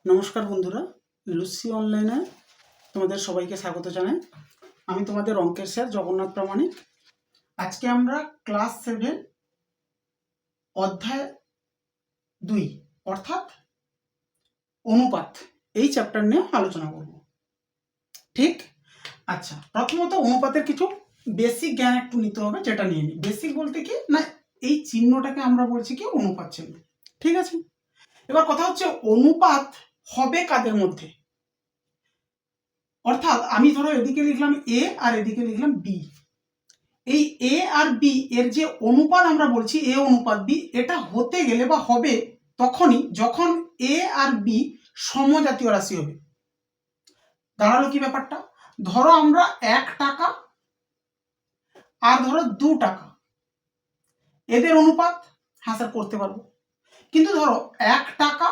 নমস্কার বন্ধুরা, লুসি অনলাইনে তোমাদের সবাইকে স্বাগত জানাই। আমি তোমাদের অঙ্কের স্যার জগন্নাথ প্রামাণিক। আজকে আমরা ক্লাস 7 অধ্যায় 2 অর্থাৎ অনুপাত এই চ্যাপ্টার নিয়ে আলোচনা করব। ঠিক? আচ্ছা, প্রথমত অনুপাতের কিছু বেসিক জ্ঞান একটু নিতে হবে, যেটা নিয়ে নিই। বেসিক বলতে কি না, এই চিহ্নটাকে আমরা বলছি কি অনুপাত চিহ্ন। ঠিক আছে, এবার কথা হচ্ছে অনুপাত হবে কাদের মধ্যে। অর্থাৎ আমি ধরো এদিকে লিখলাম এ আর এদিকে লিখলাম বি। এই এ আর বি এর যে অনুপাত আমরা বলছি এ অনুপাত বি, এটা হতে গেলে বা হবে তখনই যখন এ আর বি সমজাতীয় রাশি হবে। দাঁড়ালো কি ব্যাপারটা, ধরো আমরা 1 টাকা আর ধরো 2 টাকা, এদের অনুপাত হ্যাঁ স্যার করতে পারবো। কিন্তু ধরো 1 টাকা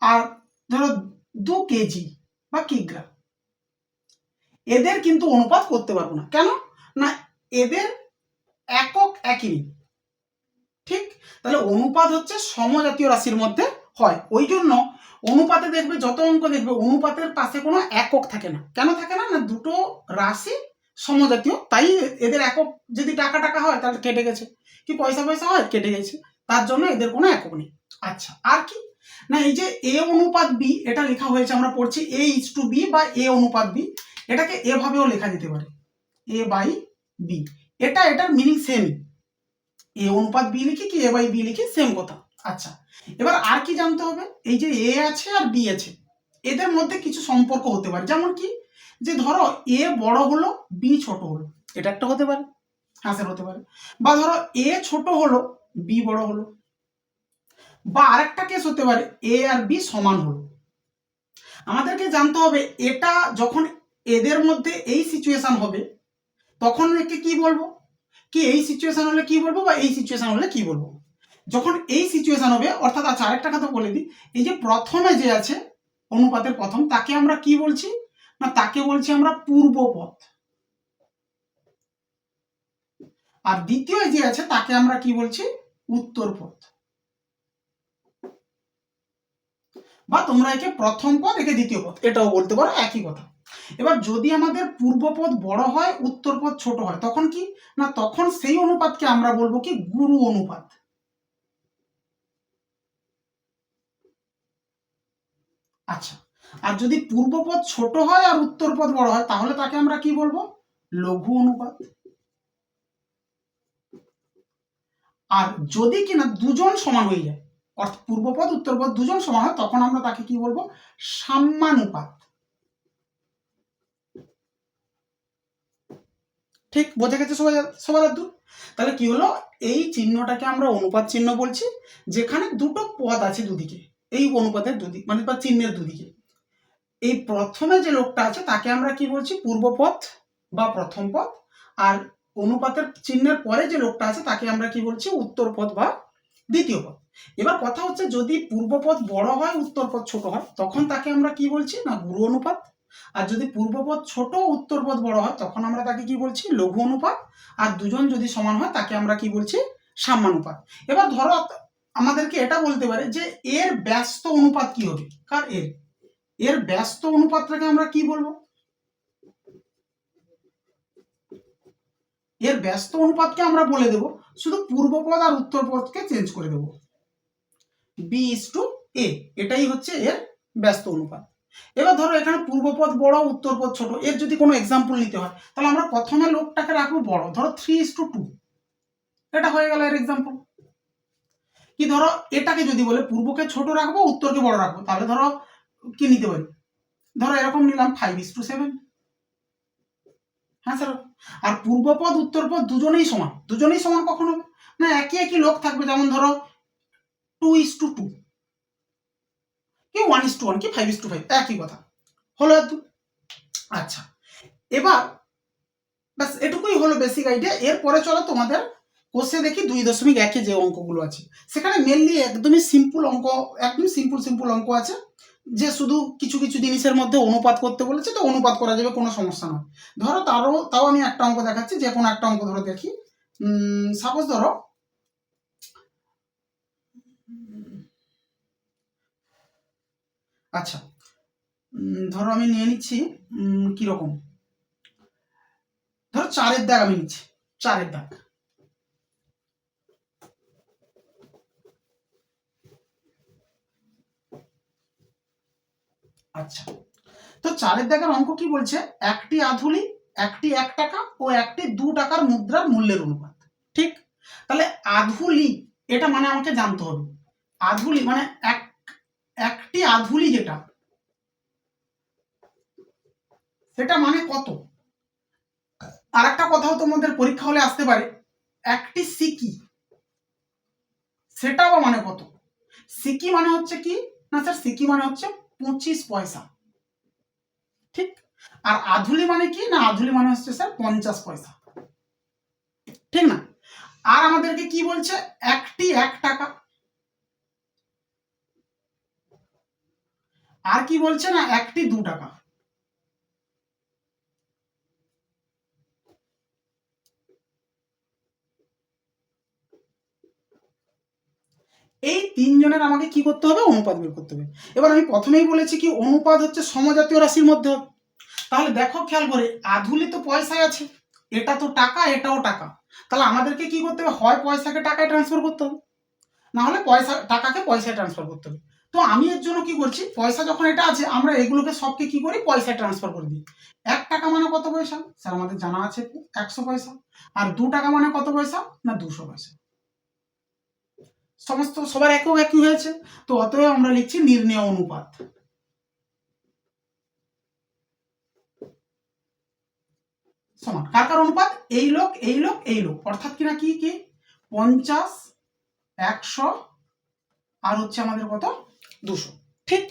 আর ধরো 2 কেজি বা কিগ্রা, এদের কিন্তু অনুপাত করতে পারবো না। কেন না, এদের একক একই নেই। ঠিক, তাহলে অনুপাত হচ্ছে সমজাতীয় রাশির মধ্যে হয়। ওই জন্য অনুপাতে দেখবে, যত অঙ্ক দেখবে অনুপাতের পাশে কোনো একক থাকে না। কেন থাকে না, না দুটো রাশি সমজাতীয়, তাই এদের একক যদি টাকা টাকা হয় তাহলে কেটে গেছে, কি পয়সা পয়সা হয় কেটে গেছে, তার জন্য এদের কোনো একক নেই। আচ্ছা, আর কি না, এই যে এ অনুপাত বি, এটা লেখা হয়েছে, আমরা পড়ছি এ ইজ টু বি বা এ অনুপাত বি, এটাকে এভাবেও লেখা যেতে পারে এ বাই বি। এটার মিনিং সেম, এ অনুপাত বি লিখি কি এ বাই বি লিখি, সেম কথা। আচ্ছা, এবার আর কি জানতে হবে, এই যে এ আছে আর বি আছে, এদের মধ্যে কিছু সম্পর্ক হতে পারে। যেমন কি, যে ধরো এ বড় হলো বি ছোট হলো, এটা একটা হতে পারে, হ্যাঁ স্যার হতে পারে। বা ধরো এ ছোট হলো বি বড় হলো। বা আরেকটা কেস হতে পারে এ আর বি সমান হলো। আমাদেরকে জানতে হবে এটা যখন এদের মধ্যে এই সিচুয়েশন হবে তখন একে কি বলবো, কি এই সিচুয়েশন হলে কি বলবো বা এই সিচুয়েশন হলে কি বলবো। যখন এই সিচুয়েশন হবে, অর্থাৎ আচ্ছা আরেকটা কথা বলে দিই, এই যে প্রথমে যে আছে অনুপাতের প্রথম, তাকে আমরা কি বলছি না, তাকে বলছি আমরা পূর্বপদ। আর দ্বিতীয় যে আছে তাকে আমরা কি বলছি, উত্তরপদ। বা তোমরা একে প্রথম পদ, একে দ্বিতীয় পদ, এটাও বলতে পারো, একই কথা। এবার যদি আমাদের পূর্বপদ বড় হয় উত্তরপদ ছোট হয়, তখন কি না, তখন সেই অনুপাতকে আমরা বলবো কি গুরু অনুপাত। আচ্ছা, আর যদি পূর্বপদ ছোট হয় আর উত্তরপদ বড় হয়, তাহলে তাকে আমরা কি বলবো, লঘু অনুপাত। আর যদি কিনা দুজন সমান হয়ে যায়, অর্থাৎ পূর্বপদ উত্তরপদ দুজন সমান হয়, তখন আমরা তাকে কি বলবো, সাম্যানুপাত। ঠিক বোঝা গেছে সবার দূর? তাহলে কি হলো, এই চিহ্নটাকে আমরা অনুপাত চিহ্ন বলছি, যেখানে দুটো পদ আছে দুদিকে, এই অনুপাতের দুদিকে মানে বা চিহ্নের দুদিকে। এই প্রথমে যে লোকটা আছে তাকে আমরা কি বলছি, পূর্বপদ বা প্রথম পদ। আর অনুপাতের চিহ্নের পরে যে লোকটা আছে তাকে আমরা কি বলছি, উত্তরপদ বা দ্বিতীয় পদ। এবার কথা হচ্ছে, যদি পূর্বপদ বড় হয় উত্তরপদ ছোট হয়, তখন তাকে আমরা কি বলছি না গুরু অনুপাত। আর যদি পূর্বপদ ছোট উত্তরপদ বড় হয়, তখন আমরা তাকে কি বলছি, লঘু অনুপাত। আর দুজন যদি সমান হয় তাকে আমরা কি বলছি, সাম্যানুপাত। এবার ধরো আমাদেরকে এটা বলতে পারে যে এর ব্যস্ত অনুপাত কি হবে, কার এর ব্যস্ত অনুপাতটাকে আমরা কি বলবো, এর ব্যস্ত অনুপাতকে আমরা বলে দেব, শুধু পূর্বপদ আর উত্তরপদকে চেঞ্জ করে দেব, বি ইজ টু এ, এটাই হচ্ছে এর ব্যস্ত অনুপাত। এবার ধরো এখানে পূর্বপদ বড় উত্তরপদ ছোট, এর যদি কোনো এক্সাম্পল নিতে হয় তাহলে আমরা প্রথমে লোকটাকে রাখবো বড়, ধরো 3:2, এটা হয়ে গেল এর এক্সাম্পল। কি ধরো এটাকে যদি বলে পূর্বকে ছোট রাখবো উত্তরকে বড় রাখবো, তাহলে ধরো কি নিতে পারি, ধরো এরকম নিলাম 5:7। হ্যাঁ স্যার, আর পূর্বপদ উত্তরপদ দুজনেই সমান, দুজনেই সমান কখন হবে না, একই একই লোক থাকবে, যেমন ধরো 2:2 কি 1:1 কি 5:5, একই কথা হলো। আচ্ছা, এবার ব্যাস এটুকুই হলো বেসিক আইডিয়া। এরপরে চলো তোমাদের কোর্সে দেখি 2.1 যে অঙ্কগুলো আছে, সেখানে মেনলি একদমই সিম্পল অঙ্ক, একদম সিম্পল অঙ্ক আছে, যে শুধু কিছু কিছু জিনিসের মধ্যে অনুপাত করতে বলেছে, তো অনুপাত করা যাবে, কোনো সমস্যা নয়। ধরো তাও আমি একটা অঙ্ক দেখাচ্ছি, যে কোনো একটা অঙ্ক ধরো দেখি। সাপোজ আচ্ছা, ধরো আমি নিয়ে নিচ্ছি কিরকম, ধরো 4-এর দাগ আমি নিচ্ছি, 4-এর দাগ। আচ্ছা, তো 4-এর দাগের অঙ্ক কি বলছে, একটি আধুলি, একটি 1 টাকা ও একটি 2 টাকার মুদ্রার মূল্যের অনুপাত। ঠিক, তাহলে আধুলি এটা মানে আমাকে জানতে হবে। আধুলি মানে একটি আধুলি যেটা, সেটা মানে কত। আর একটা কথাও তোমাদের পরীক্ষা হলে আসতে পারে, একটি সিকি, সেটা আবার মানে কত। সিকি মানে হচ্ছে কি না স্যার, সিকি মানে হচ্ছে 25 পয়সা। ঠিক, আর আধুলি মানে কি না, আধুলি মানে হচ্ছে স্যার 50 পয়সা। ঠিক না, আর আমাদেরকে কি বলছে, একটি 1 টাকা, আর কি বলছে না একটি 2 টাকা। এই তিনজনের আমাকে কি করতে হবে, অনুপাত বের করতে হবে। এবার আমি প্রথমেই বলেছি কি অনুপাত হচ্ছে সমজাতীয় রাশির মধ্যে হবে। তাহলে দেখো খেয়াল করে, আধুলি তো পয়সায় আছে, এটা তো টাকা, এটাও টাকা, তাহলে আমাদেরকে কি করতে হবে, হয় পয়সাকে টাকায় ট্রান্সফার করতে হবে, না হলে পয়সা টাকাকে পয়সায় ট্রান্সফার করতে হবে। তো আমি এর জন্য কি করছি, পয়সা যখন এটা আছে আমরা এগুলোকে সবকে কি করি, পয়সায় ট্রান্সফার করে দিই। 1 টাকা মানে কত পয়সা স্যার, আমাদের জানা আছে 100 পয়সা। আর 2 টাকা মানে কত পয়সা না 200 পয়সা। সমস্ত সবার একক একই হয়েছে, তো অতএব আমরা লিখছি নির্ণেয় অনুপাত। সমান কার কার অনুপাত, এই লোক এই লোক এই লোক, অর্থাৎ কিনা কি কি 50, 100 আর হচ্ছে আমাদের কত 200। ঠিক,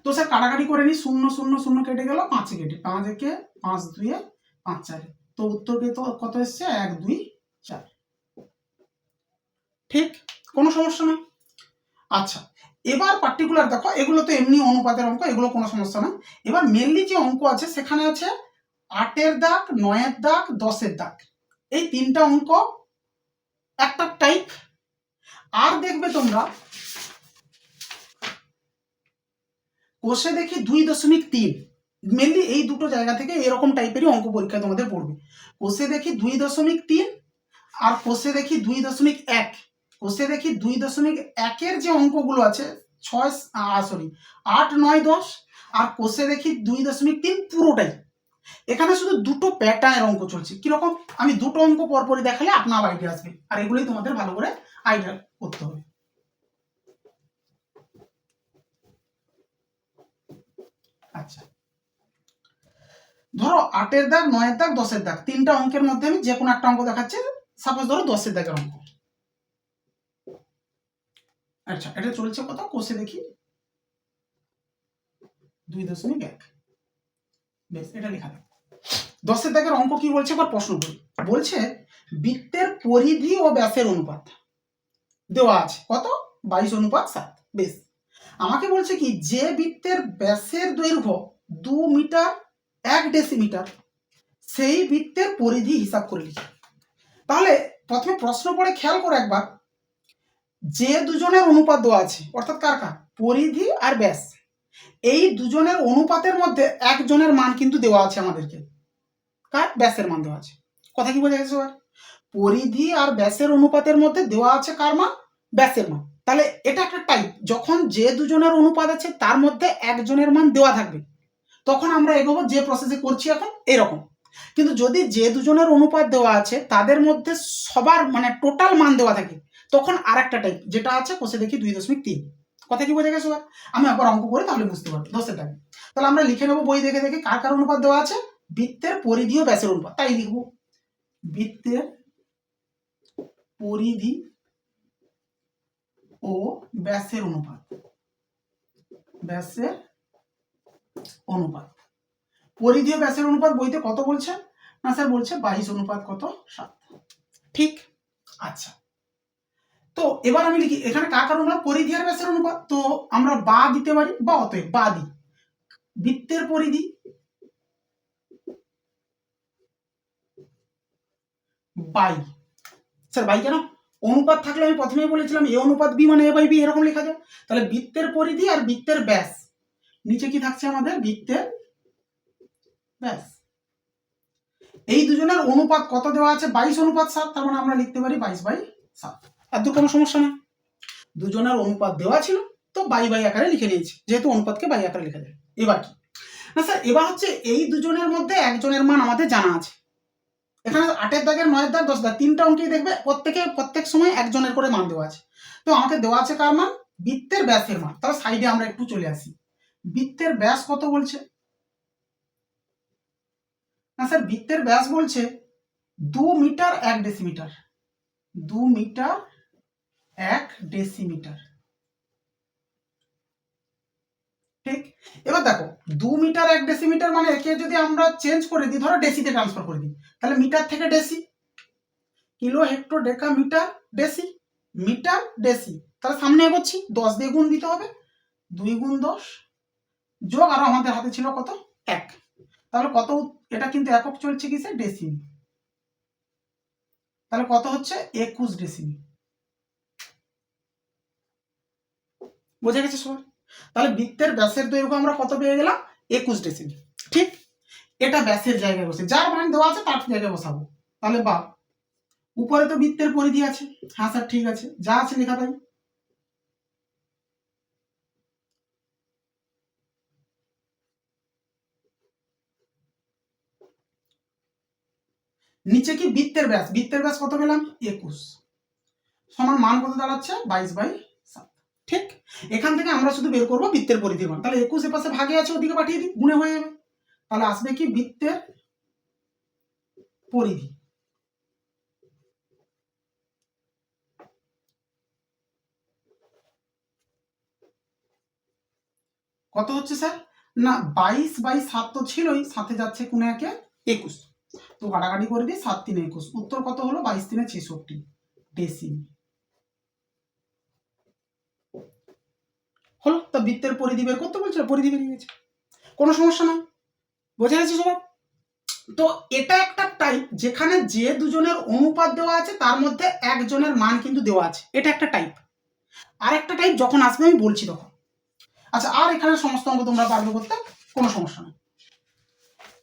তো স্যার কাটাকাটি করে নি, 0 0 0 কেটে গেল, 5 কেটে 5 একে 5 2 5 4, তো উত্তর তো কত এসছে 1 2 4। ঠিক, কোনো সমস্যা না। আচ্ছা, এবার পার্টিকুলার দেখো, এগুলো তো এমনি অনুপাতের অঙ্ক, এগুলো কোনো সমস্যা না। এবার মেনলি যে অঙ্ক আছে সেখানে আছে 8-এর দাগ, 9-এর দাগ, 10-এর দাগ, এই তিনটা অঙ্ক একটা টাইপ। আর দেখবে তোমরা কোষে দেখি 2.3, মেনলি এই দুটো জায়গা থেকে এরকম টাইপেরই অঙ্ক পরীক্ষা তোমাদের পড়বে। কোষে দেখি 2.3 আর কোষে দেখি 2.1। কোষে দেখি 2.1-এর যে অঙ্কগুলো আছে 8 9 10, আর কোষে দেখি 2.3 পুরোটাই। এখানে শুধু দুটো প্যাটার্নের অঙ্ক চলছে। কিরকম, আমি দুটো অঙ্ক পরপরই দেখালে আপনার আইডিয়া আসবে, আর এগুলোই তোমাদের ভালো করে আইডিয়া করতে হবে। আচ্ছা, ধরো 8-এর দাগ, 9-এর দাগ, 10-এর দাগ, তিনটা অঙ্কের মধ্যে আমি যে কোনো একটা অঙ্ক দেখাচ্ছি। সাপোজ ধরো 10-এর দাগের অঙ্ক। আচ্ছা, এটা চলছে কত, কোষে দেখি 2.1। বেশ, এটা লেখা থাক। 10-এর দাগের অঙ্ক কি বলছে, আবার প্রশ্ন করি। বলছে বৃত্তের পরিধি ও ব্যাসের অনুপাত দেওয়া আছে কত, 22:7। বেশ, আমাকে বলছে কি যে বৃত্তের ব্যাসের দৈর্ঘ্য 2 মিটার 1 ডেসিমিটার, সেই বৃত্তের পরিধি হিসাব করে লিখি। তাহলে প্রথমে প্রশ্ন পড়ে খেয়াল করে একবার, যে দুজনের অনুপাত দেওয়া আছে, অর্থাৎ কার কার, পরিধি আর ব্যাস, এই দুজনের অনুপাতের মধ্যে একজনের মান কিন্তু দেওয়া আছে আমাদেরকে, কার, ব্যাসের মান দেওয়া আছে। কথা কি বোঝা গেছে এবার, পরিধি আর ব্যাসের অনুপাতের মধ্যে দেওয়া আছে কার মান, ব্যাসের মান। তাহলে এটা একটা টাইপ, যখন যে দুজনের অনুপাত আছে তার মধ্যে একজনের মান দেওয়া থাকবে, তখন আমরা এগোবো যে প্রসেসে করছি এখন এরকম। কিন্তু যদি যে দুজনের অনুপাত দেওয়া আছে তাদের মধ্যে সবার মানে টোটাল মান দেওয়া থাকে, তখন আর একটা টাইপ যেটা আছে কোষে দেখি 2.3। কথা কি বোঝা গেছে? আমি একবার অঙ্ক করে তাহলে বুঝতে পারবো 10-এর দাগে। তাহলে আমরা লিখে নেবো বই দেখে দেখে কার কার অনুপাত দেওয়া আছে, বৃত্তের পরিধি ও ব্যাসের অনুপাত, তাই লিখবো বৃত্তের পরিধি ও ব্যাসের অনুপাত। ব্যাসের অনুপাত, পরিধি ও ব্যাসের অনুপাত বইতে কত বলছে না স্যার, বলছে 22:7। ঠিক, আচ্ছা, তো এবার আমি লিখি এখানে কার কার অনুপাত, পরিধি আর ব্যাসের অনুপাত, তো আমরা বা দিতে পারি, বা অতএব বা দিই, বৃত্তের পরিধি বাই, স্যার বাই কেন, অনুপাত থাকলে আমি প্রথমেই বলেছিলাম এ অনুপাত বি মানে এ বাই বি, এরকম লেখা যায়। তাহলে বৃত্তের পরিধি আর বৃত্তের ব্যাস, নিচে কি থাকছে আমাদের বৃত্তের ব্যাস, এই দুজনের অনুপাত কত দেওয়া আছে 22:7, তার মানে আমরা লিখতে পারি 22/7। আর তো কোনো সমস্যা নেই, দুজনের অনুপাত দেওয়া ছিল তো বাই বাই আকারে লিখে নিয়েছি, যেহেতু অনুপাতকে বাই আকারে লেখা যায়। এবার কি না স্যার, এবার হচ্ছে এই দুজনের মধ্যে একজনের মান আমাদের জানা আছে। এখানে 8-এর দাগের 9-এর দাগ 10 দাগ তিনটা অঙ্কেই দেখবে প্রত্যেক সময় একজনের করে মান দেওয়া আছে। তো আমাকে দেওয়া আছে কার মান, বৃত্তের ব্যাসের মান। তাহলে সাইডে আমরা একটু চলে আসি, বৃত্তের ব্যাস কত বলছে না স্যার, বৃত্তের ব্যাস বলছে 2 মিটার 1 ডেসিমিটার, 2 মিটার 1 ডেসিমিটার। ঠিক, এবার দেখো 2 মিটার 1 ডেসিমিটার মানে একে যদি আমরা চেঞ্জ করে দিই, ধরো ডেসিতে ট্রান্সফার করে দিই, তাহলে মিটার থেকে deci, kilo hecto deca metre deci, metre deci. তাহলে সামনে এগোচ্ছি, 10 দিয়ে গুণ দিতে হবে, 2 গুণ 10 যোগ, আর আমাদের হাতে ছিল কত 1, তাহলে কত, এটা কিন্তু একক চলছে কিসে ডেসিমি, তাহলে কত হচ্ছে 21 ডেসিমি। বোঝা গেছে সবাই? তাহলে বৃত্তের ব্যাসের দৈর্ঘ্য আমরা কত পেয়ে গেলাম 21 ডেসিমি। ঠিক, এটা ব্যাসের জায়গায় বসে, যার মান দেওয়া আছে তার জায়গায় বসাবো। তাহলে বা উপরে তো বৃত্তের পরিধি আছে, হ্যাঁ স্যার ঠিক আছে, যা আছে লেখা তাই। নিচে কি বৃত্তের ব্যাস, বৃত্তের ব্যাস কত পেলাম 21, সমান মান কত দাঁড়াচ্ছে 22/7। ঠিক, এখান থেকে আমরা শুধু বের করবো বৃত্তের পরিধির মান। তাহলে 21 এর পাশে ভাগে আছে, ওদিকে পাঠিয়ে দিই, গুণে হয়ে যাবে। তাহলে আসবে কি বৃত্তের পরিধি, কত হচ্ছে স্যার না 22/7 তো ছিলই, সাথে যাচ্ছে কোন একে 21, তো কাটাকাটি করে দিই, 7 3 21, উত্তর কত হলো 22 3 66 ডেসিমি হলো। তা বৃত্তের পরিধি বের করতে বলছিল, পরিধি বেরিয়ে গেছে, কোনো সমস্যা নাই। বোঝা গেছে সবাই? তো এটা একটা টাইপ যেখানে যে দুজনের অনুপাত দেওয়া আছে তার মধ্যে একজনের মান কিন্তু দেওয়া আছে, এটা একটা টাইপ। আর একটা টাইপ যখন আসবে আমি বলছি তখন। আচ্ছা, আর এখানে সমস্ত অঙ্ক তোমরা পারবে করতে, কোনো সমস্যা নেই।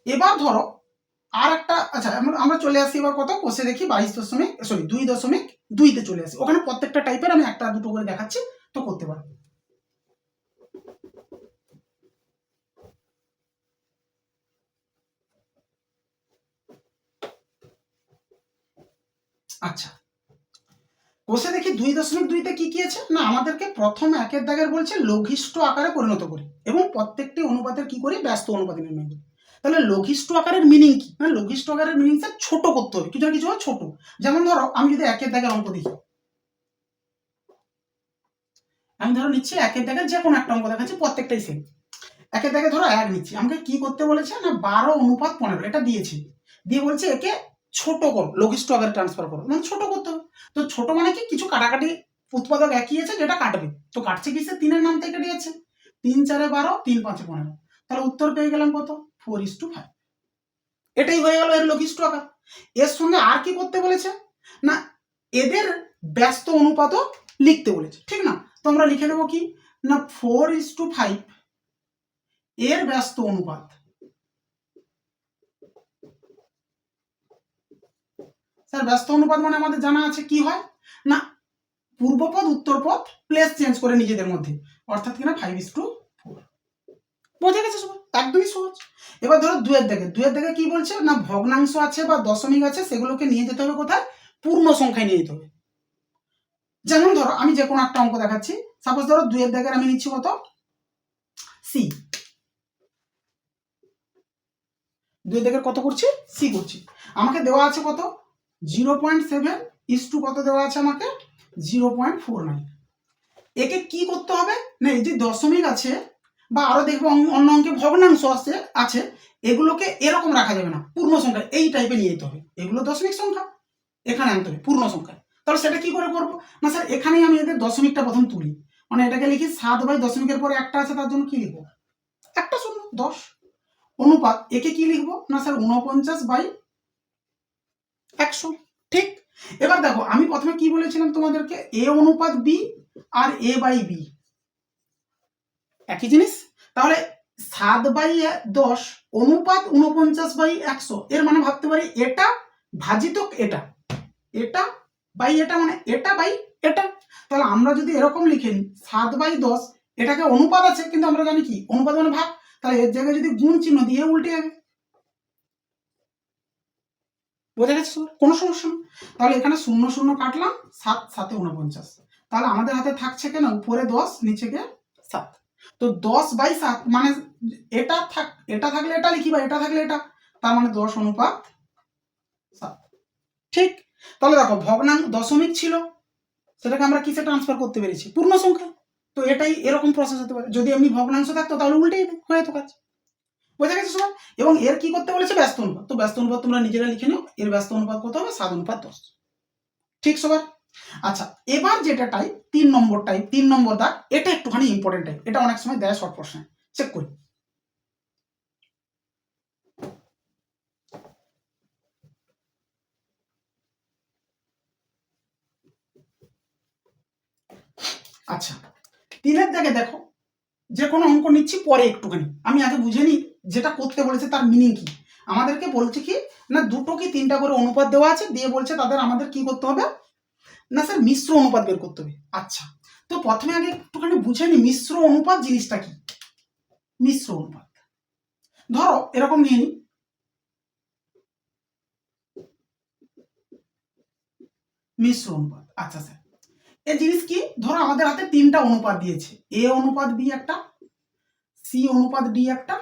এবার ধরো আর একটা, আচ্ছা আমরা চলে আসি এবার কত কোষে দেখি 2.2তে চলে আসি, ওখানে প্রত্যেকটা টাইপের আমি একটা দুটো করে দেখাচ্ছি, তো করতে পারবো। আচ্ছা, কোষে দেখি 2.2তে কি কি আছে না, আমাদেরকে প্রথম 1-এর দাগের বলছে লঘিষ্ঠ আকারে পরিণত করি এবং প্রত্যেকটি অনুপাতের কি করি ব্যস্ত অনুপাতে নির্ণয় করি। তাহলে লঘিষ্ঠ আকারের মিনিং কি না, লঘিষ্ঠ আকারের মিনিং স্যার ছোট করতে হবে, কিছু না কিছু ছোট। যেমন ধরো আমি যদি 1-এর দাগের অঙ্ক দেখি, আমি ধরো নিচ্ছি 1-এর দাগের যে কোনো একটা অঙ্ক দেখাচ্ছি, প্রত্যেকটাই সেম। 1-এর দাগে ধরো 1 নিচ্ছি, আমাকে কি করতে বলেছে না 12:15 এটা দিয়েছে, দিয়ে বলছে একে ছোট করো, লঘিষ্ঠ আকারে ট্রান্সফার করো, মানে ছোট করতে হবে। তো ছোট মানে কি, কিছু কাটাকাটি উৎপাদক একই আছে, যেটা কাটবে, তো কাটছে কিসে 3-এর নাম থেকে দিয়েছে, 3 4 12 3 5 15, তাহলে উত্তর পেয়ে গেলাম কত 4:5। এটাই হয়ে গেল এর লঘিষ্ঠ আকার। এর সঙ্গে আর কি করতে বলেছে না, এদের ব্যস্ত অনুপাতও লিখতে বলেছে, ঠিক না? তো আমরা লিখে দেবো কি না 4:5 এর ব্যস্ত অনুপাত। স্যার ব্যস্ত অনুপাত মানে আমাদের জানা আছে কি হয় না, পূর্বপদ উত্তরপদ প্লেস চেঞ্জ করে নিজেদের মধ্যে, অর্থাৎ কিনা 5:4। বোঝা গেছে সবাই? একদমই সহজ। এবার ধরো 2-এর দাগে কি বলছে না, ভগ্নাংশ আছে বা দশমিক আছে, সেগুলোকে নিয়ে যেতে হবে কোথায়, পূর্ণ সংখ্যায় নিয়ে যেতে হবে। যেমন ধরো আমি যে কোনো একটা অঙ্ক দেখাচ্ছি, সাপোজ ধরো 2-এর দাগের আমি নিচ্ছি কত সি, 2-এর দাগের কত করছি সি করছি, আমাকে দেওয়া আছে কত 0.7 কত দেওয়া আছে আমাকে 0.49। একে কি করতে হবে না, এই যে দশমিক আছে বা আরো দেখবো অন্য অঙ্কে ভগ্নাংশ আছে, এগুলোকে এরকম রাখা যাবে না, পূর্ণ সংখ্যা এই টাইপে নিয়ে যেতে হবে, এগুলো দশমিক সংখ্যা এখানে আনতে হবে পূর্ণ সংখ্যা। তাহলে সেটা কি করে করবো না স্যার, এখানেই আমি এদের দশমিকটা প্রথম তুলি, মানে এটাকে লিখি 7/দশমিকের পরে একটা আছে, তার জন্য কি লিখবো একটা শূন্য 10, অনুপাত একে কি লিখবো না স্যার 49/100। ঠিক। এবার দেখো আমি প্রথমে কি বলেছিলাম তোমাদেরকে, এ অনুপাত বি আর এ বাই বি একই জিনিস। তাহলে 7/10 অনুপাত 49/100, এর মানে ভাবতে পারি এটা ভাজিত এটা, এটা বাই এটা, মানে এটা বাই এটা। তাহলে আমরা যদি এরকম লিখে নিই 7/10, এটাকে অনুপাত আছে কিন্তু আমরা জানি কি অনুপাত মানে ভাগ, তাহলে এর জায়গায় যদি গুণ চিহ্ন দিয়ে উল্টে যাবে। বোঝা গেছে? কোনো সমস্যা না। তাহলে এখানে 0 0 কাটলাম, 7 7 49। তাহলে আমাদের হাতে থাকছে কেন উপরে 10 নিচে গিয়ে 7। তো 10/7 মানে এটা থাকলে এটা লিখি বা এটা থাকলে এটা, তার মানে 10/7। ঠিক। তাহলে দেখো ভগ্নাংশ দশমিক ছিল, সেটাকে আমরা কিসে ট্রান্সফার করতে পেরেছি পূর্ণ সংখ্যা। তো এটাই এরকম প্রসেস হতে পারে, যদি এমনি ভগ্নাংশ থাকতো তাহলে উল্টেই হয়ে যেত কাজ। বোঝা গেছে সবাই? এবং এর কি করতে বলেছে ব্যস্ত অনুপাত, তো ব্যস্ত অনুপাত তোমরা নিজেরা লিখে নিও, এর ব্যস্ত অনুপাত কত হবে 7/10। ঠিক সবার? আচ্ছা, এবার যেটা টাইপ 3 নম্বর দাগ, এটা একটুখানি ইম্পর্টেন্ট টাইপ, এটা অনেক সময় দেয় শর্ট প্রশ্নে, চেক করি। আচ্ছা, 3-এর দাগে দেখো, যে কোনো অঙ্ক নিচ্ছি পরে একটুখানি, আমি আগে বুঝে নিই যেটা করতে বলেছে তার মিনিং কি। আমাদেরকে বলছে কি না, 2টো কি 3টা করে অনুপাত দেওয়া আছে, দিয়ে বলছে তাদের আমাদের কি করতে হবে না স্যার মিশ্র অনুপাত বের করতে হবে। আচ্ছা, তো প্রথমে আগে একটুখানি বুঝে নি মিশ্র অনুপাত জিনিসটা কি। মিশ্র অনুপাত ধরো এরকম নিয়ে নি, মিশ্র অনুপাত। আচ্ছা স্যার, এই জিনিস কি, ধরো আমাদের হাতে 3টা অনুপাত দিয়েছে, এ অনুপাত বি একটা, সি অনুপাত ডি একটা,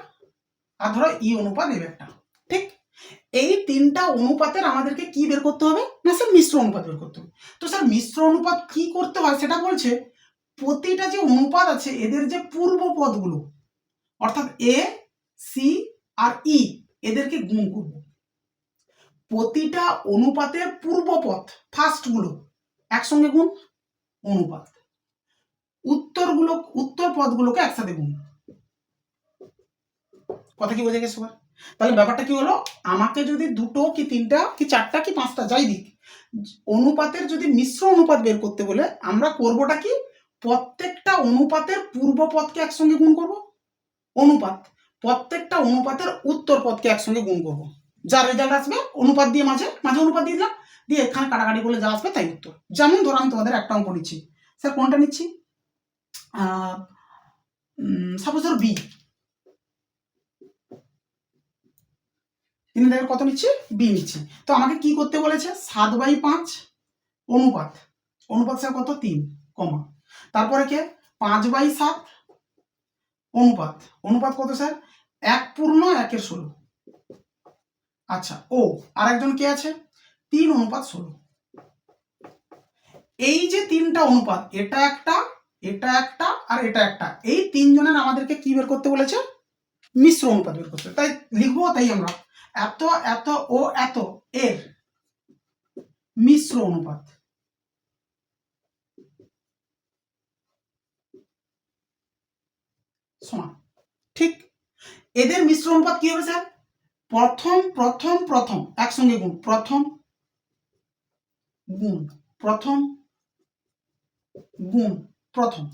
আর ধরো ই অনুপাত এ একটা। ঠিক। এই 3টা অনুপাতের আমাদেরকে কি বের করতে হবে না স্যার মিশ্র অনুপাত বের করতে হবে। তো স্যার মিশ্র অনুপাত কি করতে হয় সেটা বলছে, প্রতিটা যে অনুপাত আছে এদের যে পূর্ব পদগুলো, অর্থাৎ এ সি আর ই, এদেরকে গুণ করব। প্রতিটা অনুপাতের পূর্বপদ ফার্স্টগুলো একসঙ্গে গুণ, অনুপাত উত্তর পদগুলোকে একসাথে গুণ। কথা কি বোঝা গেছে সবার? তাহলে ব্যাপারটা কি হলো, আমাকে যদি 2টো কি 3টা কি 4টা কি 5টা যাই দিক অনুপাতের যদি মিশ্র অনুপাত বের করতে বলে, আমরা করবোটা কি, প্রত্যেকটা অনুপাতের পূর্ব পদকে একসঙ্গে গুণ করব, অনুপাত প্রত্যেকটা অনুপাতের উত্তর পদকে একসঙ্গে গুণ করব, যা রেজাল্ট আসবে অনুপাত দিয়ে মাঝে মাঝে অনুপাত দিয়ে দিলাম, দিয়ে এখানে কাটাকাটি করলে যা আসবে তাই উত্তর। যেমন ধরো আমি তোমাদের একটা অঙ্ক নিচ্ছি, স্যার কোনটা নিচ্ছি, সাপোজ ধরো বি, 3 কত নিচ্ছি বি নিচ্ছি। তো আমাকে কি করতে বলেছে 7/5 অনুপাত, অনুপাত স্যার কত 3 কমা, তারপরে কে 5/7 অনুপাত, অনুপাত কত স্যার 1/16। আচ্ছা, ও আরেকজন কে আছে 3/16। এই যে 3টা অনুপাত, এটা একটা, এটা একটা আর এটা একটা, এই 3 জনের আমাদেরকে কি বের করতে বলেছে মিশ্র অনুপাত বের করতে। তাই লিখবো, তাই আমরা এত এত ও এত এর মিশ্র অনুপাত। সমান। ঠিক। এদের মিশ্র অনুপাত কি হবে স্যার, প্রথম প্রথম প্রথম একসঙ্গে গুণ, প্রথম গুণ প্রথম গুণ প্রথম।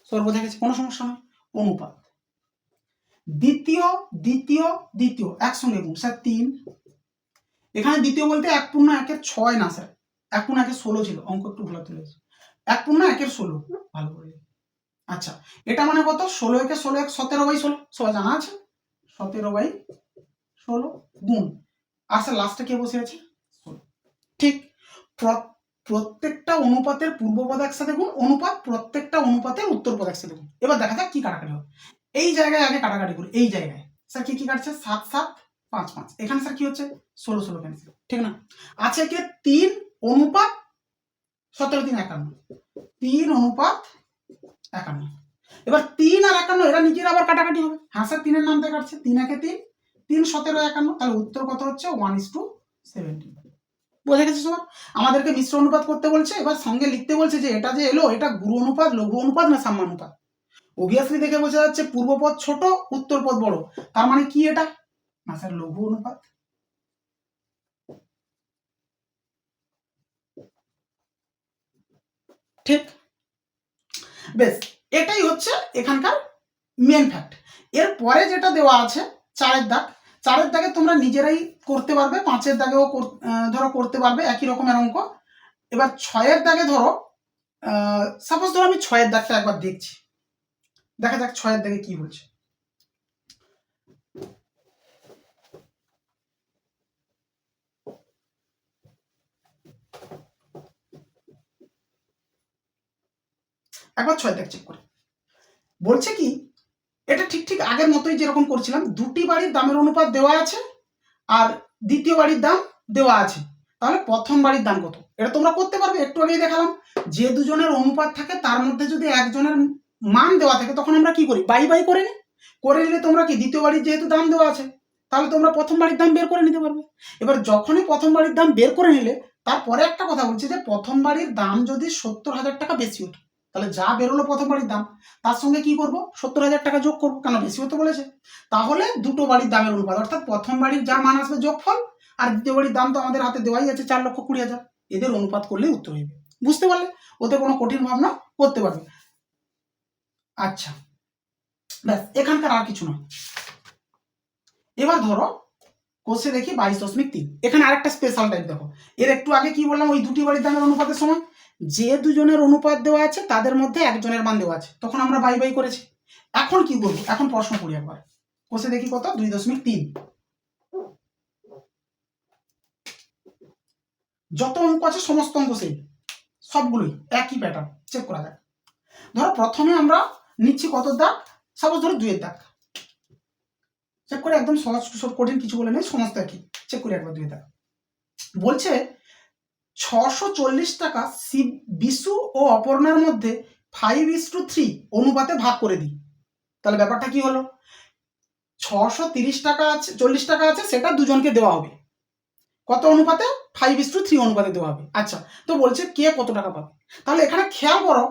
সর বোঝা গেছে? কোনো সমস্যা নয়। অনুপাত দ্বিতীয় দ্বিতীয় দ্বিতীয় একসঙ্গে গুণ, স্যার 3। এখানে দ্বিতীয় বলতে 1/1/6 না স্যার, 1/1/16 ছিল, অঙ্ক একটু ভুল তুলেছে, 1/1/16 ভালো করে। আচ্ছা, এটা মানে কত 16 × 17/16, সবাই জানা আছে 17/16 গুণ, আর স্যার লাস্টে কে বসে আছে 16। ঠিক। প্রত্যেকটা অনুপাতের পূর্বপদ একসাথে গুণ, অনুপাত প্রত্যেকটা অনুপাতের উত্তরপদ একসাথে গুণ। এবার দেখা যাক কি কাটাকাটি হবে। এই জায়গায় আগে কাটাকাটি করি, এই জায়গায় স্যার কি কি কাটছে 7 7 5 5, এখানে স্যার কি হচ্ছে 16 16 ক্যান্সেল, ঠিক না? আছে কে 3 অনুপাত 17 3 51, 3 অনুপাত 51। এবার 3 আর 51 এরা নিজের আবার কাটাকাটি হবে। হ্যাঁ স্যার 3 এর নাম দিয়ে কাটছে, 3 একে 3, 3 17 51, তাহলে উত্তর কত হচ্ছে 1:17। বোঝা গেছে সবার? আমাদেরকে মিশ্র অনুপাত করতে বলছে, এবার সঙ্গে লিখতে বলছে যে এটা যে এলো এটা গুরু অনুপাত, লঘু অনুপাত না সাম্যানুপাত। অবভিয়াসলি দেখে বোঝা যাচ্ছে পূর্বপদ ছোট উত্তরপদ বড়, তার মানে কি এটা না স্যার লঘু অনুপাত। ঠিক, বেশ, এটাই হচ্ছে এখানকার মেন ফ্যাক্ট। এর পরে যেটা দেওয়া আছে 4-এর দাগ, 4-এর দাগে তোমরা নিজেরাই করতে পারবে, 5-এর দাগেও ধরো করতে পারবে একই রকমের অঙ্ক। এবার 6-এর দাগে ধরো সাপোজ ধরো আমি 6-এর দাগটা একবার দেখছি, দেখা যাক 6-এর দাগে কি বলছে। একবার 6-এর দাগ চেক করে বলছে কি, এটা ঠিক ঠিক আগের মতোই যেরকম করছিলাম, দুটি বাড়ির দামের অনুপাত দেওয়া আছে আর দ্বিতীয় বাড়ির দাম দেওয়া আছে, তাহলে প্রথম বাড়ির দাম কত, এটা তোমরা করতে পারবে। একটু আগেই দেখালাম যে দুজনের অনুপাত থাকে তার মধ্যে যদি একজনের মান দেওয়া থাকে তখন আমরা কি করি, বাই বাই করে নিই, করে নিলে তোমরা কি দ্বিতীয় বাড়ির যেহেতু দাম দেওয়া আছে তাহলে তোমরা প্রথম বাড়ির দাম বের করে নিতে পারবে। এবার যখনই প্রথম বাড়ির দাম বের করে নিলে তারপরে একটা কথা বলছি যে প্রথম বাড়ির দাম যদি 70,000 টাকা বেশি হতো তাহলে যা বেরোলো প্রথম বাড়ির দাম তার সঙ্গে কি করব, 70,000 টাকা যোগ করবো, কেন বেশি হতে বলেছে। তাহলে দুটো বাড়ির দামের অনুপাত, অর্থাৎ প্রথম বাড়ির যা মান আসবে যোগফল আর দ্বিতীয় বাড়ির দাম তো আমাদের হাতে দেওয়াই আছে 4,20,000, এদের অনুপাত করলেই উত্তর হইবে। বুঝতে পারলে, ওতে কোনো কঠিন ভাবনা করতে পারবে। আচ্ছা, ব্যাস, এখানকার আর কিছু নয়। এবার ধরো কোষে দেখি 22.3, এখানে আরেকটা স্পেশাল টাইপ দেখো। এর একটু আগে কি বললাম, ওই দুটি বাড়ির দামের অনুপাতের সময় যে দুজনের অনুপাত দেওয়া আছে তাদের মধ্যে একজনের মান দেওয়া আছে, তখন আমরা বাই বাই করেছি। এখন কি বলবো, এখন প্রশ্ন করি একবার, কোষে দেখি কত, 2.3। যত অঙ্ক আছে সমস্ত অঙ্ক সেই, সবগুলোই একই প্যাটার্ন, চেক করা যায়। ধরো প্রথমে আমরা নিচ্ছি কত দাগ, সাপোজ ধরো 2-এর দাগ, চেক করে, একদম সহজ সব কঠিন কিছু বলে নেই, সমস্ত একই, চেক করি একবার 2-এর দাগ। বলছে 640 টাকা বিশু ও অপর্ণার মধ্যে 5:3 অনুপাতে ভাগ করে দিই। তাহলে ব্যাপারটা কি হলো, 630 টাকা আছে, 40 টাকা আছে, সেটা দুজনকে দেওয়া হবে কত অনুপাতে, 5:3 অনুপাতে দেওয়া হবে। আচ্ছা, তো বলছে কে কত টাকা পাবে। তাহলে এখানে খেয়াল করো,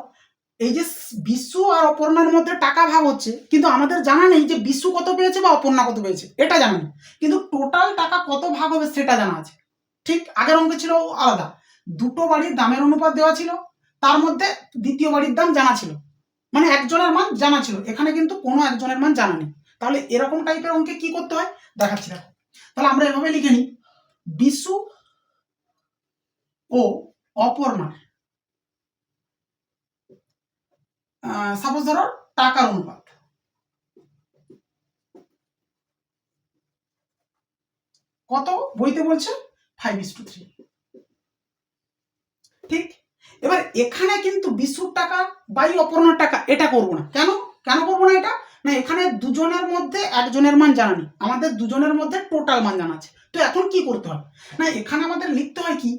এই যে বিশু আর অপর্ণার মধ্যে টাকা ভাগ হচ্ছে, কিন্তু আমাদের জানা নেই যে বিশু কত পেয়েছে বা অপর্ণা কত পেয়েছে, এটা জানা নেই, কিন্তু টোটাল টাকা কত ভাগ হবে সেটা জানা আছে। ঠিক আগের অঙ্কে ছিল আলাদা, দুটো বাড়ির দামের অনুপাত দেওয়া ছিল, তার মধ্যে দ্বিতীয় বাড়ির দাম জানা ছিল, মানে একজনের মান জানা ছিল, এখানে কিন্তু কোনো একজনের মান জানা নেই। তাহলে এরকম টাইপের অঙ্কে কি করতে হয় দেখাচ্ছি দেখো। তাহলে আমরা এভাবে লিখে নিই, বিশু ও অপর্ণা, সাপোজ ধরো টাকার অনুপাত কত, বইতে বলছে 5:3। ঠিক, এবার এখানে কিন্তু বিশুর টাকা বাই অপর্ণার টাকা এটা করব না, কেন কেন করবো না এটা, না এখানে দুজনের মধ্যে একজনের মান জানা নেই, আমাদের দুজনের মধ্যে টোটাল মান জানা আছে। তো এখন কি করতে হয়, না এখানে আমাদের লিখতে হয় কি,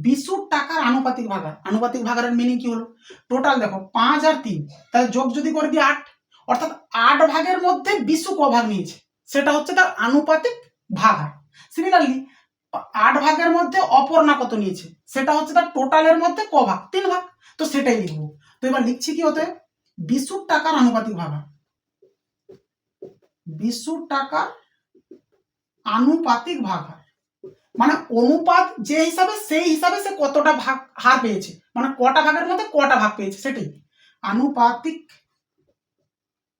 বিশুর টাকার আনুপাতিক ভাগার। আনুপাতিক ভাগারের মিনিং কি হলো, টোটাল দেখো 5 আর 3, তাহলে যোগ যদি করে দিই 8, অর্থাৎ 8 ভাগের মধ্যে বিশু ক ভাগ নিয়েছে সেটা হচ্ছে তার আনুপাতিক ভাগার। সিমিলারলি 8 ভাগের মধ্যে অপর্ণা কত নিয়েছে সেটা হচ্ছে তার টোটালের মধ্যে ক ভাগ, 3 ভাগ, তো সেটাই লিখবো। তো এবার লিখছি কি হতে, বিশুর টাকার আনুপাতিক ভাগার, বিশুর টাকার আনুপাতিক ভাগার, মানে অনুপাত যে হিসাবে সেই হিসাবে সে কতটা ভাগ হার পেয়েছে, মানে কটা ভাগের মধ্যে কটা ভাগ পেয়েছে সেটাই আনুপাতিক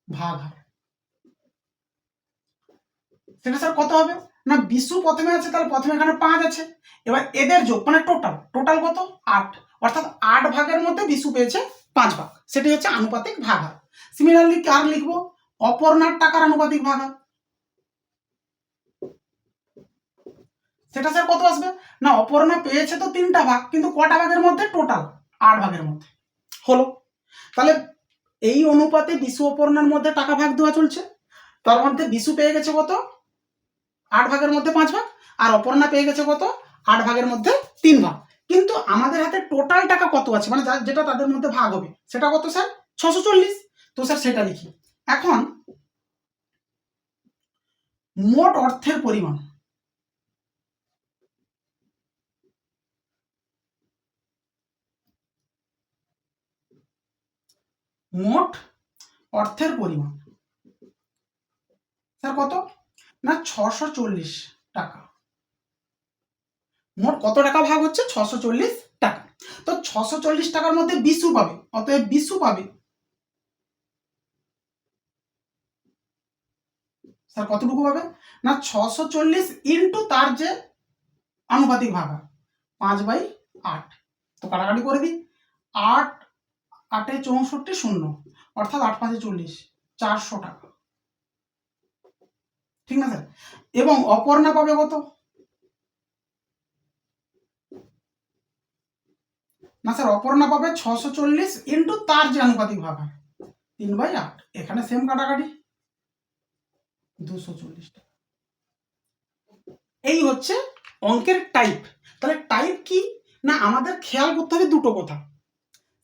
ভাগার। সেটা স্যার কত হবে, না বিশু প্রথমে আছে, তাহলে প্রথমে এখানে 5 আছে, এবার এদের যোগ মানে টোটাল, টোটাল কত 8, অর্থাৎ 8 ভাগের মধ্যে বিশু পেয়েছে 5 ভাগ, সেটাই হচ্ছে আনুপাতিক ভাগার। সিমিলারলি কার লিখবো, অপর্ণার টাকার আনুপাতিক ভাগার, সেটা স্যার কত আসবে, না অপর্ণা পেয়েছে তো 3টা ভাগ, কিন্তু কটা ভাগের মধ্যে, টোটাল 8 ভাগের মধ্যে হলো। তাহলে এই অনুপাতে বিশু অপর্ণার মধ্যে টাকা ভাগ দেওয়া চলছে, তার মধ্যে বিশু পেয়ে গেছে কত 8 ভাগের মধ্যে 5 ভাগ, আর অপর্ণা পেয়ে গেছে কত 8 ভাগের মধ্যে 3 ভাগ, কিন্তু আমাদের হাতে টোটাল টাকা কত আছে, মানে যেটা তাদের মধ্যে ভাগ হবে সেটা কত স্যার 640, তো স্যার সেটা লিখি। এখন মোট অর্থের পরিমাণ, মোট অর্থের পরিমাণ স্যার কত, না 640 টাকা, মোট কত টাকা ভাগ হচ্ছে 640 টাকা। তো 640 টাকার মধ্যে বিশু পাবে, অতএব বিশু পাবে স্যার কতটুকু পাবে না 640 ইন্টু তার যে আনুপাতিক ভাগ 5/8। তো কাটাকাটি করে দিই, 8 8 64 শূন্য, অর্থাৎ 8 5 40, 400 টাকা, ঠিক না স্যার? এবং অপর্ণা পাবে কত না স্যার? অপর্ণা পাবে 640 ইন্টু তার যে আনুপাতিক ভাগ 3/8। এখানে সেম কাটাকাটি, 240 টাকা। এই হচ্ছে অঙ্কের টাইপ। তাহলে টাইপ কি না আমাদের খেয়াল করতে হবে দুটো কথা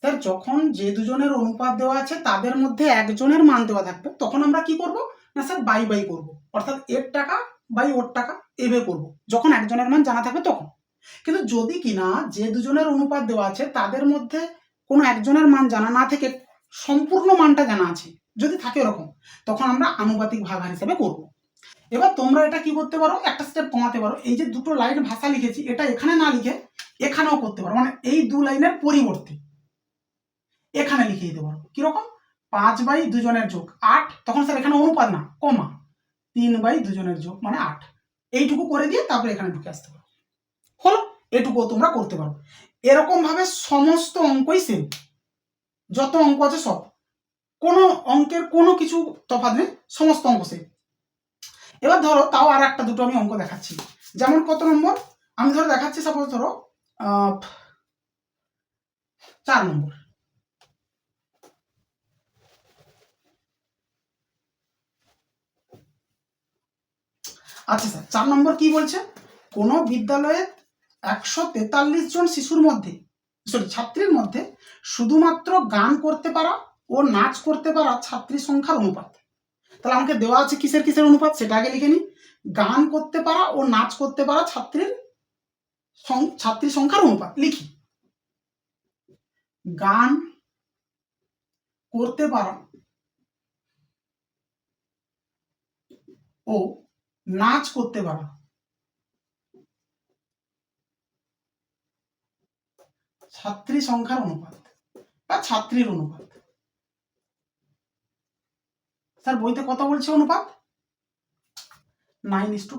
স্যার। যখন যে দুজনের অনুপাত দেওয়া আছে তাদের মধ্যে একজনের মান দেওয়া থাকবে, তখন আমরা কি করব না স্যার বাই বাই করব, অর্থাৎ এর টাকা বাই ওর টাকা এভাবে করব যখন একজনের মান জানা থাকবে তখন। কিন্তু যদি কিনা যে দুজনের অনুপাত দেওয়া আছে তাদের মধ্যে কোনো একজনের মান জানা না থেকে সম্পূর্ণ মানটা জানা আছে যদি থাকে এরকম, তখন আমরা আনুপাতিক ভাগাহার হিসেবে করব। এবার তোমরা এটা কি করতে পারো, একটা স্টেপ কমাতে পারো, এই যে দুটো লাইন ভাষা লিখেছি এটা এখানে না লিখে এখানেও করতে পারো, মানে এই দু লাইনের পরিবর্তে এখানে লিখে দিতে পারো। কিরকম 5/2 জনের যোগ 8, তখন স্যার এখানে অনুপাত না কমা 3/2 জনের যোগ মানে 8, এইটুকু করে দিয়ে তারপরে এখানে ঢুকে আসতে পারো। হলো, এটুকুও তোমরা করতে পারো। এরকম ভাবে সমস্ত অঙ্কই সেম, যত অঙ্ক আছে সব, কোনো অঙ্কের কোনো কিছু তফাৎ নেই, সমস্ত অঙ্ক সেম। এবার ধরো তাও আর একটা দুটো আমি অঙ্ক দেখাচ্ছি, যেমন কত নম্বর আমি ধরো দেখাচ্ছি, সাপোজ ধরো 4 নম্বর। আচ্ছা স্যার 4 নম্বর কি বলছে, কোন বিদ্যালয়ে 143 জন শিশুর মধ্যে ছাত্রীর মধ্যে শুধুমাত্র গান করতে পারা ও নাচ করতে পারা ছাত্রী সংখ্যার অনুপাত। তাহলে আমাকে দেওয়া আছে কিসের কিসের অনুপাত সেটা আগে লিখে নিই। গান করতে পারা ও নাচ করতে পারা ছাত্রী সংখ্যার অনুপাত লিখি। গান করতে পারা ও নাচ করতে পারা ছাত্রী সংখ্যার অনুপাত বা ছাত্রীর অনুপাত। স্যার বইতে কত বলছে অনুপাত? 9:2।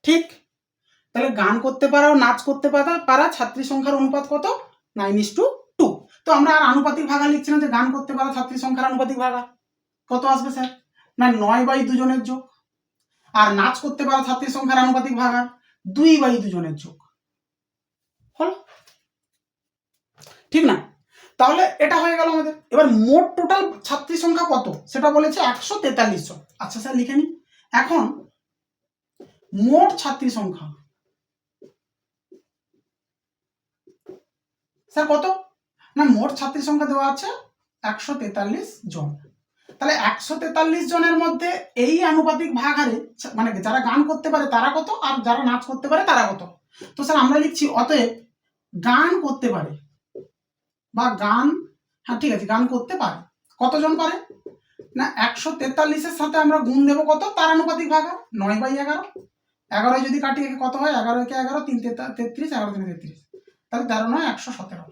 ঠিক, তাহলে গান করতে পারা ও নাচ করতে পারা ছাত্রী সংখ্যার অনুপাত কত? 9:2। তো আমরা আর আনুপাতিক ভাগা লিখছি না, যে গান করতে পারা ছাত্রী সংখ্যার আনুপাতিক ভাগা কত আসবে স্যার না 9/2 জনের যোগ, আর নাচ করতে পারা ছাত্রী সংখ্যার আনুপাতিক ভাগা 2/2 জনের যোগ। হলো, ঠিক না? তাহলে এটা হয়ে গেল আমাদের। এবার মোট টোটাল ছাত্রী সংখ্যা কত সেটা বলেছে 143 জন। আচ্ছা স্যার লিখে নি। এখন মোট ছাত্রী সংখ্যা স্যার কত না মোট ছাত্রী সংখ্যা দেওয়া আছে 143 জন। তাহলে 143 জনের মধ্যে এই আনুপাতিক ভাগ হারে মানে যারা গান করতে পারে তারা কত আর যারা নাচ করতে পারে তারা কত। তো স্যার আমরা লিখছি অতএব গান করতে পারে বা গান, হ্যাঁ ঠিক আছে, গান করতে পারে কতজন পারে না 143-এর সাথে আমরা গুণ দেবো কত তার আনুপাতিক ভাগ 9/11। 11 যদি কাটি কত হয় 11 কে 11 3 33, 11 3 33, তাহলে 13 9 117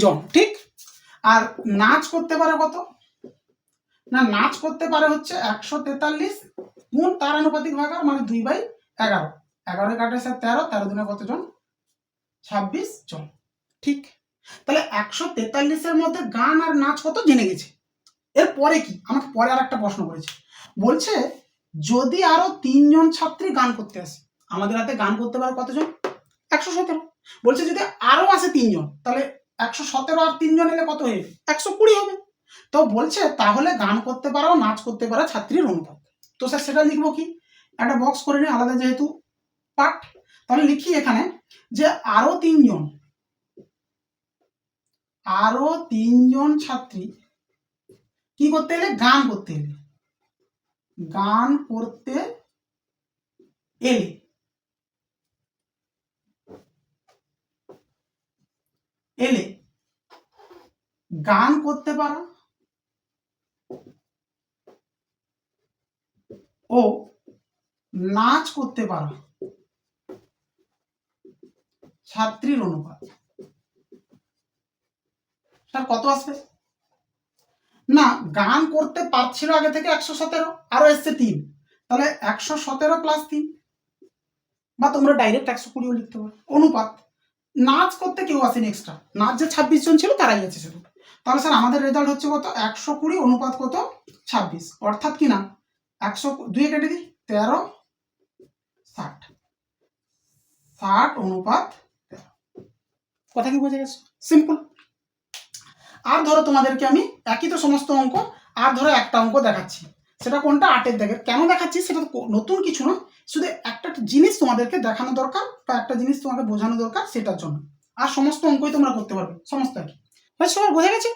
জন। ঠিক, আর নাচ করতে পারে কত না নাচ করতে পারে হচ্ছে 143 গুণ তার আনুপাতিক ভাগ মানে 2/11। 11 কাটে স্যার 13, 13 দিনে কত জন? 26 জন। ঠিক, তাহলে 143-এর মধ্যে গান আর নাচ কত জেনে গেছে। এর পরে কি আমাকে পরে আর একটা প্রশ্ন করেছে, বলছে যদি আরো 3 জন ছাত্রী গান করতে আসে, আমাদের হাতে গান করতে পারে কতজন? 117। বলছে যদি আরো আসে 3 জন তাহলে 117 আর 3 জন এলে কত হয়ে 120 হবে। তো বলছে তাহলে গান করতে পারা ও নাচ করতে পারা ছাত্রীর অনুপাত। তো স্যার সেটা লিখবো কি, একটা বক্স করে নিই আলাদা যেহেতু পার্ট। তাহলে লিখি এখানে যে আরো 3 জন ছাত্রী কি করতে এলে গান করতে এলে গান করতে পারা ও নাচ করতে পারা ছাত্রীর অনুপাত, স্যার কত আসবে? না, গান করতে পারছিল আগে থেকে 117, আরো এসছে 3, তাহলে 117 প্লাস 3, বা তোমরা ডাইরেক্ট 120 লিখতে পারো। অনুপাত, নাচ করতে কেউ আসেনি এক্সট্রা, নাচ যে 26 জন ছিল তারাই আছে শুধু। তাহলে স্যার আমাদের রেজাল্ট হচ্ছে কত? 120 অনুপাত কত? 26, অর্থাৎ কি না 102 কেটে দিই 13, 60, 60 অনুপাত 13। কথা কি বোঝা গেছে? সিম্পল। আর ধরো তোমাদেরকে আমি একই তো সমস্ত অঙ্ক, আর ধরো একটা অঙ্ক দেখাচ্ছি, সেটা কোনটা? 8-এর দাগের। কেন দেখাচ্ছি সেটা নতুন কিছু না, শুধু একটা জিনিস তোমাদেরকে দেখানো দরকার বা একটা জিনিস তোমাকে বোঝানো দরকার, সেটার জন্য। আর সমস্ত অঙ্কই তোমরা করতে পারবে, সমস্ত একই। সবার বোঝা গেছে?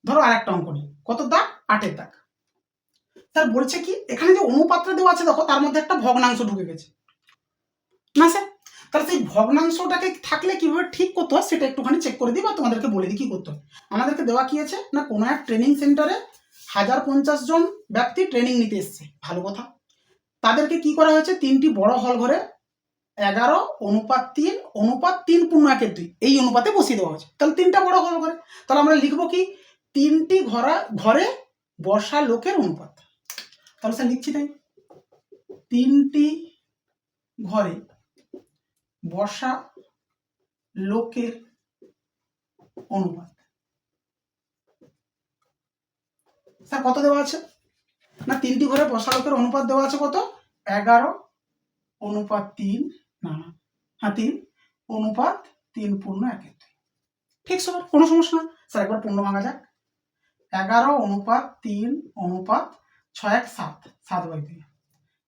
ধরো আর একটা অঙ্ক নিই, কত দাগ? 8-এর দাগ। স্যার বলছে কি, এখানে যে অনুপাতটা দেওয়া আছে দেখো, তার মধ্যে একটা ভগ্নাংশ ঢুকে গেছে না স্যার? তাহলে সেই ভগ্নাংশটাকে থাকলে কিভাবে ঠিক করতে হয় সেটা একটুখানি চেক করে দিই বা তোমাদেরকে বলে দিই কি করতে হয়। আমাদেরকে দেওয়া কি আছে না, কোনো এক ট্রেনিং সেন্টারে 1050 জন ব্যক্তি ট্রেনিং নিতে এসছে, ভালো কথা। তাদেরকে কি করা হয়েছে, 3টি বড় হল ঘরে 11 অনুপাত 3 অনুপাত 3 পূর্ণ 1/2 এই অনুপাতে বসিয়ে দেওয়া হয়েছে। তাহলে 3টা বড় হল ঘরে, তাহলে আমরা লিখবো কি, 3টি ঘরে বসা লোকের অনুপাত। তাহলে স্যার লিখছি তাই, 3টি ঘরে বসা লোকের অনুপাত। স্যার কত দেওয়া আছে না, 3টি ঘরে বসা লোকের অনুপাত দেওয়া আছে কত? 11 অনুপাত 3, না না হ্যাঁ 3 অনুপাত 3 পূর্ণ 1/2। ঠিক স্যার, কোনো সমস্যা না। স্যার একবার পূর্ণ ভাঙা যাক, 11 অনুপাত 3 অনুপাত 6 1 7, 7/2।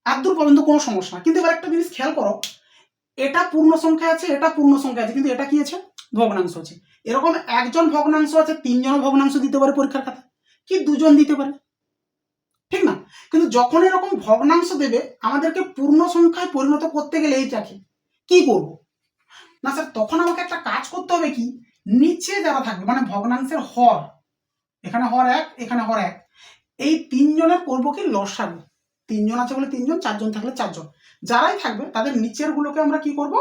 এতদূর পর্যন্ত কোনো সমস্যা না, কিন্তু এবার একটা জিনিস খেয়াল করো, এটা পূর্ণ সংখ্যা আছে, এটা পূর্ণ সংখ্যা আছে, কিন্তু এটা কি আছে? ভগ্নাংশ আছে। এরকম একজন ভগ্নাংশ আছে, 3 জন ভগ্নাংশ দিতে পারে পরীক্ষার খাতা, কি 2 জন দিতে পারে, ঠিক না? কিন্তু যখন এরকম ভগ্নাংশ দেবে, আমাদেরকে পূর্ণ সংখ্যায় পরিণত করতে গেলে এইটাকে কি করব না স্যার, তখন আমাকে একটা কাজ করতে হবে কি, নিচে যারা থাকবে মানে ভগ্নাংশের হর, এখানে হর 1, এখানে হর 1, এই 3 জনের করবো কি লসাগু। 3 জন আছে বলে 3 জন, 4 জন থাকলে 4 জন, যারাই থাকবে তাদের নিচের গুলোকে আমরা কি করব,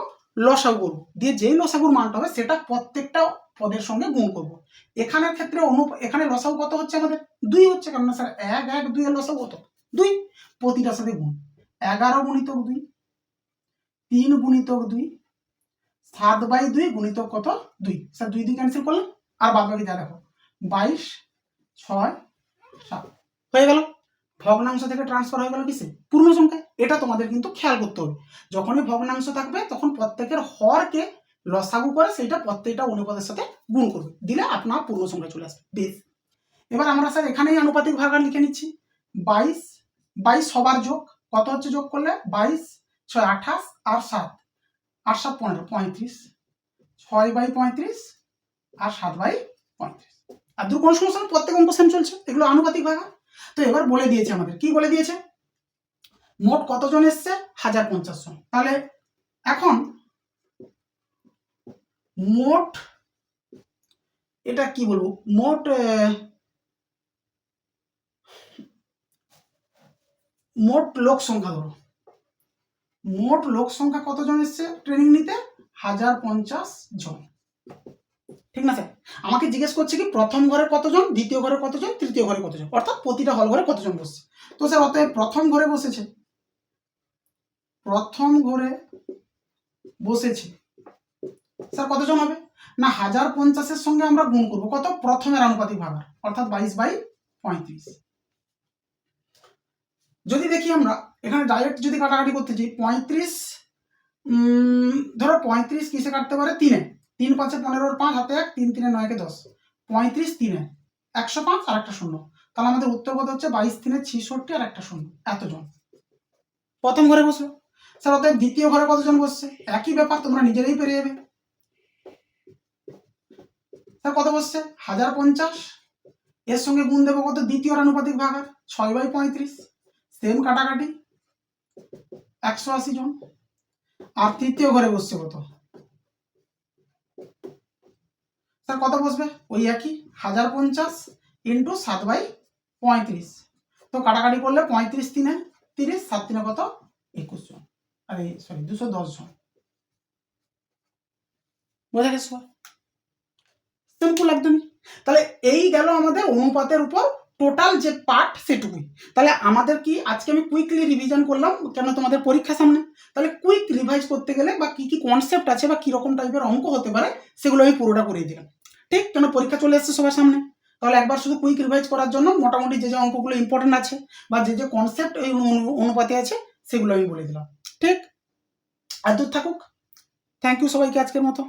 লসাগু করবো, দিয়ে যেই লসাগুর মানটা হবে সেটা প্রত্যেকটা পদের সঙ্গে গুণ করব। এখানের ক্ষেত্রে এখানে লসাগু কত হচ্ছে আমাদের? 2 হচ্ছে, কারণ স্যার 1 1 2 এর লসাগু কত? 2, প্রতিটার সাথে গুণ, 11 গুণিতক 2, 3 গুণিতক 2, 7/2 গুণিতক কত? 2। স্যার 2 দিয়ে ক্যান্সেল করলাম, আর বাদ বাকি যা দেখো 22 6 7 হয়ে গেল। ভগ্নাংশ থেকে ট্রান্সফার হয়ে গেল কিসে? পূর্ণ সংখ্যায়। এটা তোমাদের কিন্তু খেয়াল করতে হবে, যখনই ভগ্নাংশ থাকবে তখন প্রত্যেকের হরকে লসাগু করে সেইটা প্রত্যেকটা অনুপাতের সাথে গুণ করবে, দিলে আপনার পূর্ণ সংখ্যা চলে আসবে। বেশ, এবার আমরা স্যার এখানেই আনুপাতিক ভাগাকার লিখে নিচ্ছি। 22 22 সবার যোগ, কত হচ্ছে যোগ করলে? 22 6 28 আর 7, 8 7 15 35, 6/35 আর 7/35। আর দু কোন সমস্যা না, প্রত্যেক অঙ্ক সেম চলছে, এগুলো আনুপাতিক ভাগা। তো এবার বলে দিয়েছে আমাদের, কি বলে দিয়েছে, মোট কতজন এসছে? 1050 জন। তাহলে এখন মোট, এটা কি বলবো, মোট লোক সংখ্যা ধরো, মোট লোক সংখ্যা কতজন এসছে ট্রেনিং নিতে? 1050 জন, ঠিক না স্যার? আমাকে জিজ্ঞেস করছে কি প্রথম ঘরে কতজন, দ্বিতীয় ঘরে কতজন, তৃতীয় ঘরে কতজন, অর্থাৎ প্রতিটা হল ঘরে কতজন বসছে। তো স্যার অতএব প্রথম ঘরে বসেছে, প্রথম ঘরে বসেছে স্যার কতজন হবে না, 1050-এর সঙ্গে আমরা গুণ করবো কত? প্রথমের আনুপাতিক ভাগার, অর্থাৎ 22/35। যদি দেখি আমরা এখানে ডাইরেক্ট যদি কাটাকাটি করতে চাই, 35 ধরো 35 কিসে কাটতে পারে? 3-এ, 3 5 15 5 হাতে 1, 3 3 9 10, 35 3-এ 105 আর একটা শূন্য, তাহলে আমাদের উত্তর কত হচ্ছে? 22 3 66 আর একটা শূন্য, এতজন প্রথম ঘরে বসলো। স্যার অতএব দ্বিতীয় ঘরে কতজন বসছে? একই ব্যাপার, তোমরা নিজেরাই পেরে যাবে। স্যার কত বসছে? 1050, এর সঙ্গে গুণ দেবো কত? দ্বিতীয় আনুপাতিক ভাগার 6/35, সেম কাটাকাটি 180 জন। আর তৃতীয় ঘরে বসছে কত? স্যার কত বসবে? ওই একই 1050, ইন্টু 7/35। তো কাটাকাটি করলে 35 3 30, 7 3 কত 21 জন, আরে সরি 210 জন। বোঝা গেছে? সিম্পল একদমই। তাহলে এই গেল আমাদের অনুপাতের উপর টোটাল যে পার্ট সেটুকুই। তাহলে আমাদের কি আজকে আমি কুইকলি রিভিশন করলাম, কেন তোমাদের পরীক্ষা সামনে। তাহলে কুইক রিভাইজ করতে গেলে বা কি কি কনসেপ্ট আছে বা কীরকম টাইপের অঙ্ক হতে পারে সেগুলো আমি পুরোটা করিয়ে দিলাম। ঠিক, কেন পরীক্ষা চলে এসছে সবার সামনে। তাহলে একবার শুধু কুইক রিভাইজ করার জন্য মোটামুটি যে যে অঙ্কগুলো ইম্পর্টেন্ট আছে বা যে যে কনসেপ্ট এই অনুপাতে আছে সেগুলো আমি বলে দিলাম। ঠিক, আর দূর থাকুক। থ্যাংক ইউ সবাইকে আজকের মতো।